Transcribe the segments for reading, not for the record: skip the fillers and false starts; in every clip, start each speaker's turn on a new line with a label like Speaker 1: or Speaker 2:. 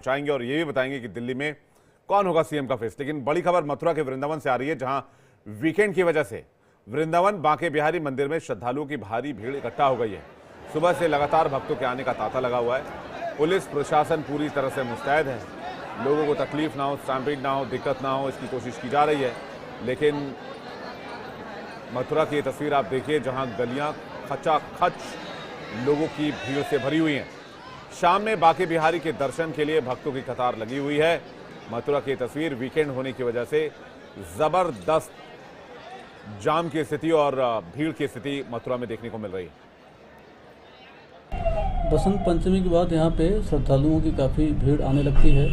Speaker 1: चाहेंगे और ये भी बताएंगे कि दिल्ली में कौन होगा सीएम का फेस। लेकिन बड़ी खबर मथुरा के वृंदावन से आ रही है, जहां वीकेंड की वजह से वृंदावन बांके बिहारी मंदिर में श्रद्धालुओं की भारी भीड़ इकट्ठा हो गई है। सुबह से लगातार भक्तों के आने का तांता लगा हुआ है। पुलिस प्रशासन पूरी तरह से मुस्तैद है। लोगों को तकलीफ ना हो, स्टैम्पीड ना हो, दिक्कत ना हो, इसकी कोशिश की जा रही है। लेकिन मथुरा की ये तस्वीर आप देखिए, जहां गलियां खचाखच लोगों की भीड़ से भरी हुई हैं। शाम में बांके बिहारी के दर्शन के लिए भक्तों की कतार लगी हुई है। मथुरा की तस्वीर वीकेंड होने की वजह से जबरदस्त जाम की स्थिति और भीड़ की स्थिति मथुरा में देखने को मिल रही है।
Speaker 2: बसंत पंचमी के बाद यहाँ पे श्रद्धालुओं की काफ़ी भीड़ आने लगती है।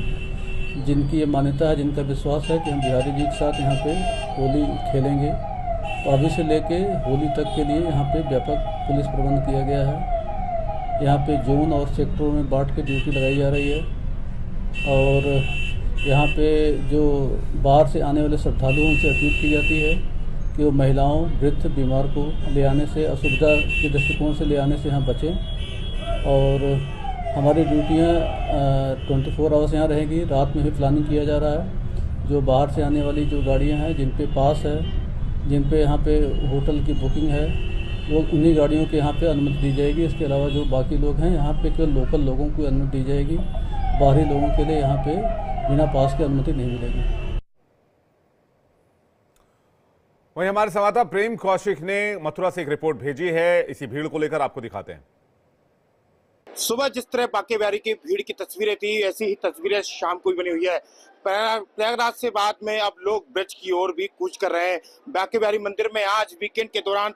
Speaker 2: जिनकी ये मान्यता है, जिनका विश्वास है कि हम बिहारी जी के साथ यहाँ पे होली खेलेंगे, तो अभी से लेके होली तक के लिए यहाँ पे व्यापक पुलिस प्रबंध किया गया है। यहाँ पे जोन और सेक्टरों में बांट के ड्यूटी लगाई जा रही है और यहाँ पे जो बाहर से आने वाले श्रद्धालुओं से अपील की जाती है कि वो महिलाओं, वृद्ध, बीमार को ले आने से, असुविधा के दृष्टिकोण से ले आने से यहाँ बचें। और हमारी ड्यूटियाँ 24 आवर्स यहाँ रहेगी। रात में भी प्लानिंग किया जा रहा है। जो बाहर से आने वाली जो गाड़ियाँ हैं, जिन पे पास है, जिन पे यहाँ पे होटल की बुकिंग है, वो उन्हीं गाड़ियों के यहाँ पे अनुमति दी जाएगी। इसके अलावा जो बाकी लोग हैं यहाँ पे केवल लोकल लोगों को अनुमति दी जाएगी। बाहरी लोगों के लिए यहाँ पे बिना पास की अनुमति नहीं मिलेगी।
Speaker 1: वहीं हमारे संवाददाता प्रेम कौशिक ने मथुरा से एक रिपोर्ट भेजी है। इसी भीड़ को लेकर आपको दिखाते हैं।
Speaker 3: सुबह जिस तरह बांके बिहारी की भीड़ की तस्वीरें थी, ऐसी ही तस्वीरें शाम को भी बनी हुई है। प्रयागराज से बाद में अब लोग ब्रज की ओर भी कूच कर रहे हैं। बांके बिहारी मंदिर में आज वीकेंड के दौरान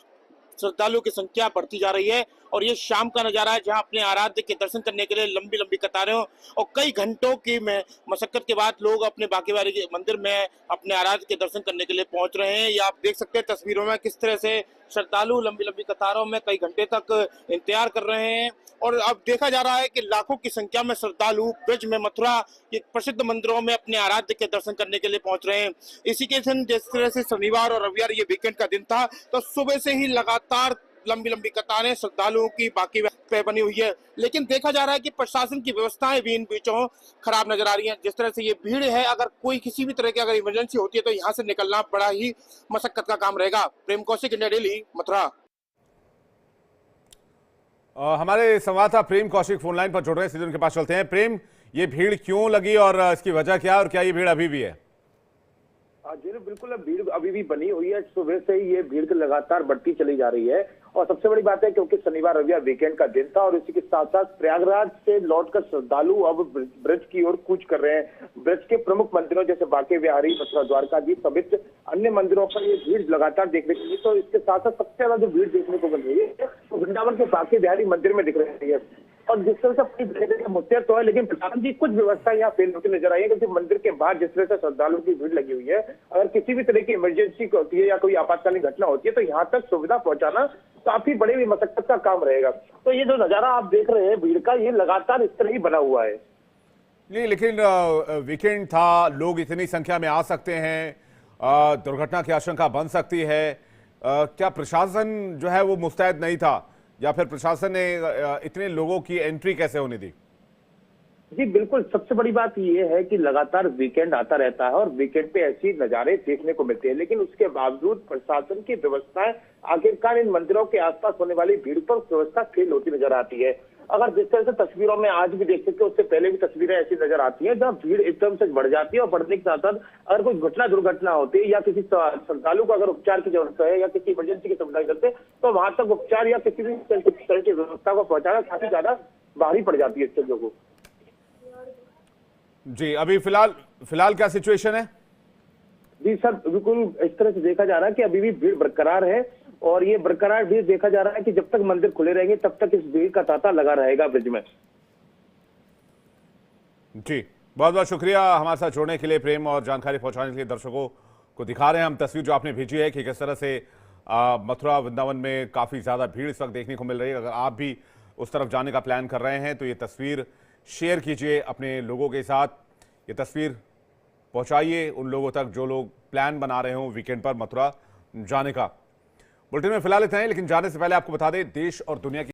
Speaker 3: श्रद्धालुओं की संख्या बढ़ती जा रही है और ये शाम का नजारा है, जहां अपने आराध्य के दर्शन करने के लिए लंबी लंबी कतारें और कई घंटों की मशक्कत के बाद लोग अपने बांके बिहारी के मंदिर में अपने आराध्य के दर्शन करने के लिए पहुंच रहे हैं। ये आप देख सकते हैं तस्वीरों में किस तरह से श्रद्धालु लंबी लंबी कतारों में कई घंटे तक इंतजार कर रहे हैं। और अब देखा जा रहा है कि लाखों की संख्या में श्रद्धालु ब्रज में, मथुरा के प्रसिद्ध मंदिरों में अपने आराध्य के दर्शन करने के लिए पहुंच रहे हैं। इसी के दिन जिस तरह से शनिवार और रविवार ये वीकेंड का दिन था, तो सुबह से ही लगातार लंबी लंबी कतारें श्रद्धालुओं की बाकी पे बनी हुई है। लेकिन देखा जा रहा है कि प्रशासन की व्यवस्थाएं भी इन बीचों खराब नजर आ रही हैं। जिस तरह से ये भीड़ है, अगर कोई किसी भी तरह की अगर इमरजेंसी होती है तो यहाँ से निकलना बड़ा ही मशक्कत का काम रहेगा। प्रेम कौशिक, इंडिया डेली, मथुरा।
Speaker 1: हमारे संवाददाता प्रेम कौशिक फोन लाइन पर जुड़ रहे हैं, सीधे उनके पास चलते हैं। प्रेम, ये भीड़ क्यों लगी और इसकी वजह क्या, और क्या ये भीड़ अभी भी है?
Speaker 4: जी बिल्कुल, भीड़ अभी भी बनी हुई है। सुबह से ही ये भीड़ लगातार बढ़ती चली जा रही है और सबसे बड़ी बात है क्योंकि शनिवार रविवार वीकेंड का दिन था और इसी के साथ साथ प्रयागराज से लौटकर श्रद्धालु अब ब्रज की ओर कूच कर रहे हैं। ब्रज के प्रमुख मंदिरों जैसे बांके बिहारी, मथुरा, द्वारका जी समेत अन्य मंदिरों पर ये भीड़ लगातार देखने को मिली। तो इसके साथ साथ सबसे ज्यादा जो भीड़ देखने को मिल रही है तो वृंदावन के बांके बिहारी मंदिर में दिख रही है। और जिस तरह से मुस्तैद तो है, लेकिन प्रशासन की कुछ व्यवस्था यहाँ फेल होती नजर आई है। क्योंकि मंदिर के बाहर जिस तरह से श्रद्धालुओं की भीड़ लगी हुई है, अगर किसी भी तरह की इमरजेंसी होती है या कोई आपातकालीन घटना होती है तो यहाँ तक सुविधा पहुंचाना काफी बड़ी मशक्कत का काम रहेगा। तो ये जो नजारा आप देख रहे हैं भीड़ का, ये लगातार इस तरह ही बना हुआ है।
Speaker 1: नहीं, लेकिन वीकेंड था, लोग इतनी संख्या में आ सकते हैं, दुर्घटना की आशंका बन सकती है। क्या प्रशासन जो है वो मुस्तैद नहीं था, या फिर प्रशासन ने इतने लोगों की एंट्री कैसे होने दी?
Speaker 4: जी बिल्कुल, सबसे बड़ी बात ये है कि लगातार वीकेंड आता रहता है और वीकेंड पे ऐसी नजारे देखने को मिलते हैं, लेकिन उसके बावजूद प्रशासन की व्यवस्थाएं आखिरकार इन मंदिरों के आसपास होने वाली भीड़ पर व्यवस्था फेल होती नजर आती है। अगर जिस तरह से तस्वीरों में आज भी देख सकते हो, उससे पहले भी तस्वीरें ऐसी नजर आती हैं जहां भीड़ एकदम से बढ़ जाती है और बढ़ने के साथ साथ अगर कोई दुर्घटना होती है या किसी श्रद्धालु को अगर उपचार की जरूरत है या किसी इमरजेंसी की सुविधा करते तो वहां तक उपचार या किसी भी तरह की व्यवस्था को पहुंचाना काफी ज्यादा भारी पड़ जाती है इस चीजों को।
Speaker 1: जी, अभी फिलहाल क्या सिचुएशन है?
Speaker 4: जी सर, बिल्कुल इस तरह से देखा जा रहा है कि अभी भी भीड़ बरकरार है और ये बरकरार भीड़ देखा जा रहा है कि जब तक मंदिर खुले रहेंगे तब तक इस भीड़ का तांता लगा रहेगा ब्रिज में।
Speaker 1: जी, बहुत बहुत शुक्रिया हमारे साथ जुड़ने के लिए प्रेम, और जानकारी पहुंचाने के लिए दर्शकों को दिखा रहे हैं हम तस्वीर जो आपने भेजी है कि किस तरह से मथुरा वृंदावन में काफ़ी ज़्यादा भीड़ इस वक्त देखने को मिल रही है। अगर आप भी उस तरफ जाने का प्लान कर रहे हैं तो ये तस्वीर शेयर कीजिए अपने लोगों के साथ, ये तस्वीर पहुंचाइए उन लोगों तक जो लोग प्लान बना रहे हों वीकेंड पर मथुरा जाने का। बुलेटिन में फिलहाल इतना ही, लेकिन जाने से पहले आपको बता दें देश और दुनिया की